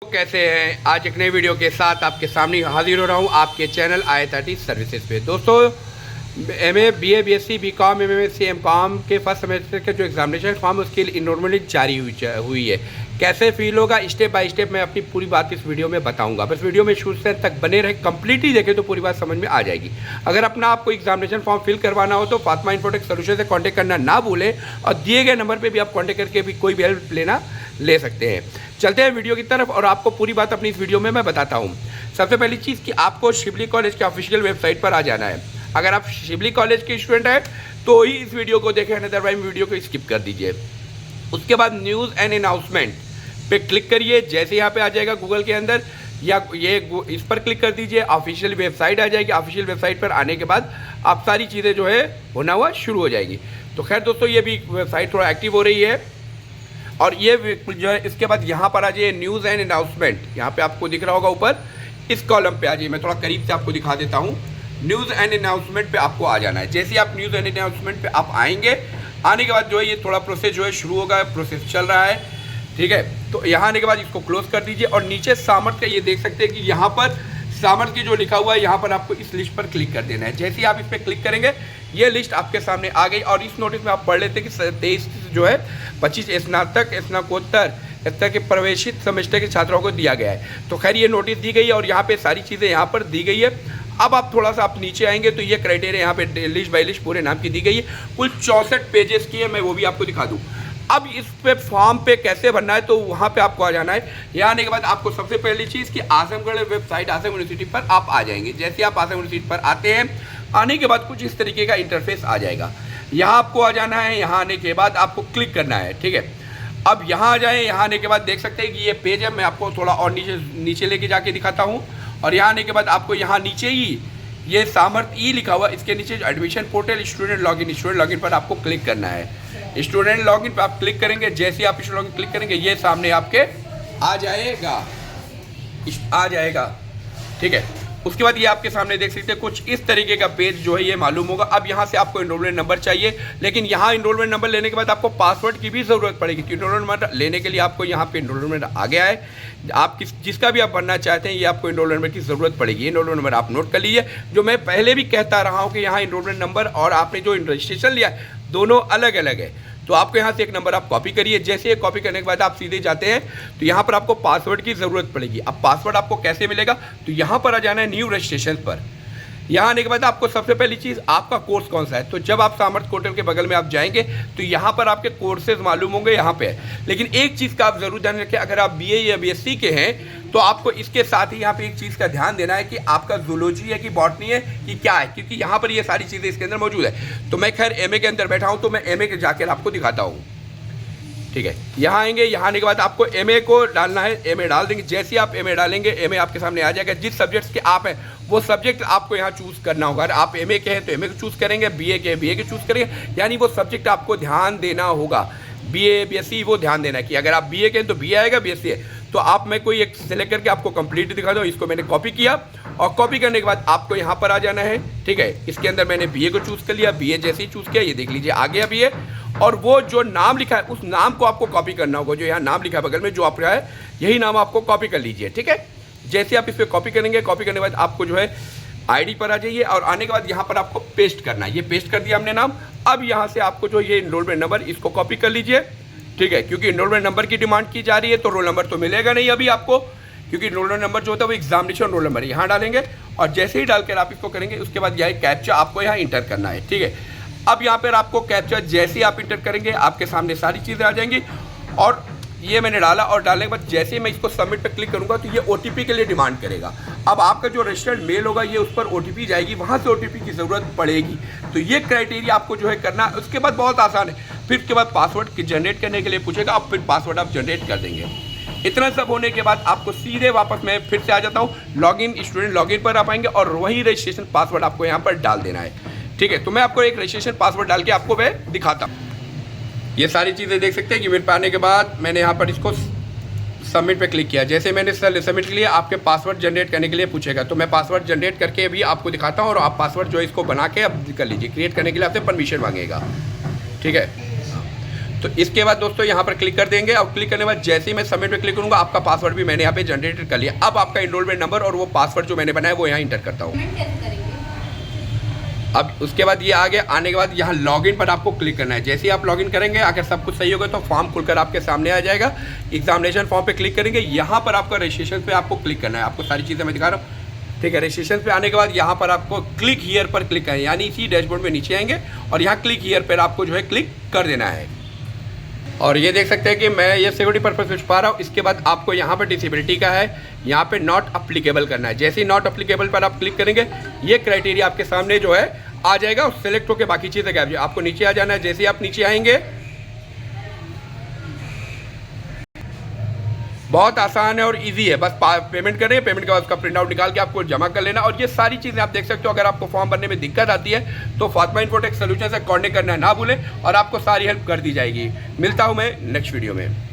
कैसे हैं। आज एक नई वीडियो के साथ आपके सामने हाजिर हो रहा हूं आपके चैनल IIT सर्विसेज पे। दोस्तों MA BA BSc BCom MSc MCom के फर्स्ट सेमेस्टर के जो एग्जामिनेशन फॉर्म उसके लिए इनरोलमेंट जारी हुई है। कैसे फील होगा स्टेप बाय स्टेप मैं अपनी पूरी बात इस वीडियो में बताऊंगा। बस वीडियो में शुरू से तक बने रहे, कंप्लीटली देखें तो पूरी बात समझ में आ जाएगी। अगर अपना आपको एग्जामिनेशन फॉर्म फिल करवाना हो तो फातिमा इन्फोटेक सोल्यूशन से कॉन्टैक्ट करना ना भूलें और दिए गए नंबर पर भी आप कॉन्टैक्ट करके भी कोई भी हेल्प ले सकते हैं। चलते हैं वीडियो की तरफ और आपको पूरी बात अपनी इस वीडियो में मैं बताता हूँ। सबसे पहली चीज़ कि आपको शिवली कॉलेज के ऑफिशियल वेबसाइट पर आ जाना है। अगर आप शिवली कॉलेज के स्टूडेंट हैं तो ही इस वीडियो को देखें, अदरवाइज वीडियो को स्किप कर दीजिए। उसके बाद न्यूज़ एंड अनाउंसमेंट पे क्लिक करिए। जैसे यहाँ पे आ जाएगा गूगल के अंदर या ये इस पर क्लिक कर दीजिए, ऑफिशियल वेबसाइट आ जाएगी। ऑफिशियल वेबसाइट पर आने के बाद आप सारी चीज़ें जो है होना हुआ शुरू हो जाएगी। तो खैर दोस्तों ये भी वेबसाइट थोड़ा एक्टिव हो रही है और ये जो है इसके बाद यहाँ पर आ जाइए न्यूज़ एंड अनाउंसमेंट। यहाँ पे आपको दिख रहा होगा ऊपर इस कॉलम पे आ जाइए। मैं थोड़ा करीब से आपको दिखा देता हूँ। न्यूज़ एंड अनाउंसमेंट पे आपको आ जाना है। जैसे ही आप न्यूज़ एंड अनाउंसमेंट पे आप आएंगे, आने के बाद जो है ये थोड़ा प्रोसेस जो है शुरू होगा, प्रोसेस चल रहा है, ठीक है। तो यहाँ आने के बाद इसको क्लोज कर दीजिए और नीचे सामर्थ का ये देख सकते हैं कि यहाँ पर सामर्थ की जो लिखा हुआ है यहाँ पर आपको इस लिस्ट पर क्लिक कर देना है। जैसे ही आप इस पर क्लिक करेंगे ये लिस्ट आपके सामने आ गई और इस नोटिस में आप पढ़ लेते हैं कि 23 जो है 25 स्नातक स्नाकोत्तर स्तर के प्रवेशित सेमेस्टर के छात्रों को दिया गया है। तो खैर ये नोटिस दी गई है और यहाँ पे सारी चीज़ें यहाँ पर दी गई है। अब आप थोड़ा सा आप नीचे आएंगे तो ये क्राइटेरिया यहाँ पे लिस्ट बाय लिस्ट पूरे नाम की दी गई है। कुल 64 पेजेस की है, मैं वो भी आपको दिखा दूँ। अब इस पे फॉर्म पे कैसे भरना है तो वहाँ पे आपको आ जाना है। यहाँ आने के बाद आपको सबसे पहली चीज़ कि आजमगढ़ वेबसाइट आसम यूनिवर्सिटी पर आप आ जाएंगे। जैसे आप आसम यूनिवर्सिटी पर आते हैं, आने के बाद कुछ इस तरीके का इंटरफेस आ जाएगा। यहाँ आपको आ जाना है। यहाँ आने के बाद आपको क्लिक करना है, ठीक है। अब यहाँ आ जाए, यहाँ आने के बाद देख सकते हैं कि ये पेज है। मैं आपको थोड़ा और नीचे लेके जाके दिखाता हूँ। और यहाँ आने के बाद आपको यहाँ नीचे ही ये सामर्थ ई लिखा हुआ, इसके नीचे जो एडमिशन पोर्टल स्टूडेंट लॉगिन पर आपको क्लिक करना है। स्टूडेंट लॉगिन पर आप क्लिक करेंगे। जैसे आप स्टूडेंट लॉगिन क्लिक करेंगे ये सामने आपके आ जाएगा, ठीक है। उसके बाद ये आपके सामने देख सकते हैं कुछ इस तरीके का पेज जो है ये मालूम होगा। अब यहाँ से आपको एनरोलमेंट नंबर चाहिए, लेकिन यहाँ एनरोलमेंट नंबर लेने के बाद आपको पासवर्ड की भी ज़रूरत पड़ेगी। एनरोलमेंट नंबर लेने के लिए आपको यहाँ पे एनरोलमेंट आ गया है। आप जिसका भी आप बनना चाहते हैं ये आपको एनरोलमेंट नंबर की ज़रूरत पड़ेगी। एनरोलमेंट नंबर आप नोट कर लीजिए। जो मैं पहले भी कहता रहा हूँ कि यहाँ एनरोलमेंट नंबर और आपने जो रजिस्ट्रेशन लिया है दोनों अलग अलग है। तो आपको यहाँ से एक नंबर आप कॉपी करिए। जैसे कॉपी करने के बाद आप सीधे जाते हैं तो यहाँ पर आपको पासवर्ड की ज़रूरत पड़ेगी। अब पासवर्ड आपको कैसे मिलेगा तो यहाँ पर आ जाना है न्यू रजिस्ट्रेशन पर। यहाँ आने के बाद आपको सबसे पहली चीज़ आपका कोर्स कौन सा है। तो जब आप सामर्थ पोर्टल के बगल में आप जाएंगे तो यहाँ पर आपके कोर्सेज मालूम होंगे यहाँ पे है। लेकिन एक चीज़ का आप ज़रूर ध्यान रखें, अगर आप BA या BSc के हैं तो आपको इसके साथ ही यहाँ पे एक चीज़ का ध्यान देना है कि आपका जूलॉजी है कि बॉटनी है कि क्या है, क्योंकि यहाँ पर ये सारी चीज़ें इसके अंदर मौजूद है। तो मैं खैर MA के अंदर बैठा हूँ तो मैं MA के जाकर आपको दिखाता हूँ, ठीक है। यहाँ आएंगे, यहाँ आने के बाद आपको MA को डालना है। MA डाल देंगे। जैसे ही आप MA डालेंगे MA आपके सामने आ जाएगा। जिस सब्जेक्ट्स के आप हैं वो सब्जेक्ट आपको यहाँ चूज़ करना होगा। अगर आप MA के हैं तो MA को चूज़ करेंगे, BA के BA के चूज़ करेंगे, यानी वो सब्जेक्ट आपको ध्यान देना होगा। BA BSc वो ध्यान देना है कि अगर आप BA के हैं तो BA आएगा, BSc है तो आप मैं कोई एक सेलेक्ट करके आपको कंप्लीट दिखा दूँ। इसको मैंने कॉपी किया और कॉपी करने के बाद आपको यहाँ पर आ जाना है, ठीक है। इसके अंदर मैंने BA को चूज़ कर लिया। BA जैसे ही चूज़ किया ये देख लीजिए आ गया BA। और वो जो नाम लिखा है उस नाम को आपको कॉपी करना होगा। जो यहाँ नाम लिखा है बगल में जो आप रहा है यही नाम आपको कॉपी कर लीजिए, ठीक है। जैसे आप इस पर कॉपी करेंगे, कॉपी करने के बाद आपको जो है ID पर आ जाइए और आने के बाद यहाँ पर आपको पेस्ट करना है। ये पेस्ट कर दिया हमने नाम। अब यहाँ से आपको जो ये एनरोलमेंट नंबर इसको कॉपी कर लीजिए, ठीक है। क्योंकि एनरोलमेंट नंबर की डिमांड की जा रही है तो रोल नंबर तो मिलेगा नहीं अभी आपको, क्योंकि एनरोलमेंट नंबर जो होता है वो एग्जामिनेशन रोल नंबर यहाँ डालेंगे और जैसे ही डालकर आप इसको करेंगे उसके बाद यह कैप्चा आपको यहाँ इंटर करना है, ठीक है। अब यहाँ पर आपको कैप्चा जैसे ही आप इंटर करेंगे आपके सामने सारी चीज़ें आ जाएंगी। और ये मैंने डाला और डालने के बाद जैसे ही मैं इसको सबमिट पर क्लिक करूँगा तो ये OTP के लिए डिमांड करेगा। अब आपका जो रजिस्टर्ड मेल होगा ये उस पर OTP जाएगी, वहाँ से OTP की ज़रूरत पड़ेगी। तो ये क्राइटेरिया आपको जो है करना है। उसके बाद बहुत आसान है। फिर उसके बाद पासवर्ड जनरेट करने के लिए पूछेगा, अब फिर पासवर्ड आप जनरेट कर देंगे। इतना सब होने के बाद आपको सीधे वापस मैं फिर से आ जाता हूँ लॉगिन, स्टूडेंट लॉगिन पर आप आएंगे और वही रजिस्ट्रेशन पासवर्ड आपको यहाँ पर डाल देना है, ठीक है। तो मैं आपको एक रजिस्ट्रेशन पासवर्ड डाल के आपको मैं दिखाता हूँ। ये सारी चीज़ें देख सकते हैं कि मेरे पे आने के बाद मैंने यहाँ पर इसको सबमिट पे क्लिक किया। जैसे मैंने सबमिट के लिए आपके पासवर्ड जनरेट करने के लिए पूछेगा तो मैं पासवर्ड जनरेट करके भी आपको दिखाता हूँ और आप पासवर्ड जो इसको बना के अब कर लीजिए। क्रिएट करने के लिए आपसे परमिशन मांगेगा, ठीक है। तो इसके बाद दोस्तों यहाँ पर क्लिक कर देंगे और क्लिक करने के बाद जैसे ही मैं सबमिट पे क्लिक करूँगा आपका पासवर्ड भी मैंने यहाँ पे जनरेट कर लिया। अब आपका एनरोलमेंट नंबर और वो पासवर्ड जो मैंने बनाया वो यहाँ इंटर करता हूँ। अब उसके बाद ये आगे आने के बाद यहाँ लॉगिन पर आपको क्लिक करना है। जैसे ही आप लॉगिन करेंगे अगर सब कुछ सही होगा तो फॉर्म खुलकर आपके सामने आ जाएगा। एग्जामिनेशन फॉर्म पे क्लिक करेंगे, यहाँ पर आपका रजिस्ट्रेशन पे आपको क्लिक करना है। आपको सारी चीज़ें मैं दिखा रहा हूँ, ठीक है। रजिस्ट्रेशन पे आने के बाद यहाँ पर आपको क्लिक हियर पर क्लिक करें, यानी इसी डैशबोर्ड में नीचे आएंगे और यहाँ क्लिक हियर पर आपको जो है क्लिक कर देना है। और ये देख सकते हैं कि मैं ये सिक्योरिटी पर्पस से छुपा रहा हूँ। इसके बाद आपको यहाँ पर डिसेबिलिटी का है, यहाँ पे नॉट अप्लीकेबल करना है। जैसे ही नॉट अप्लीकेबल पर आप क्लिक करेंगे ये क्राइटेरिया आपके सामने जो है आ जाएगा और सिलेक्ट होकर बाकी चीज़ें क्या आपको नीचे आ जाना है। जैसे ही आप नीचे आएंगे, बहुत आसान है और इजी है। बस पेमेंट करें, पेमेंट के बाद उसका प्रिंट आउट निकाल के आपको जमा कर लेना। और ये सारी चीज़ें आप देख सकते हो। अगर आपको फॉर्म भरने में दिक्कत आती है तो फातिमा इन्फोटेक सोल्यूशन से कॉन्टेक्ट करना ना भूलें और आपको सारी हेल्प कर दी जाएगी। मिलता हूँ मैं नेक्स्ट वीडियो में।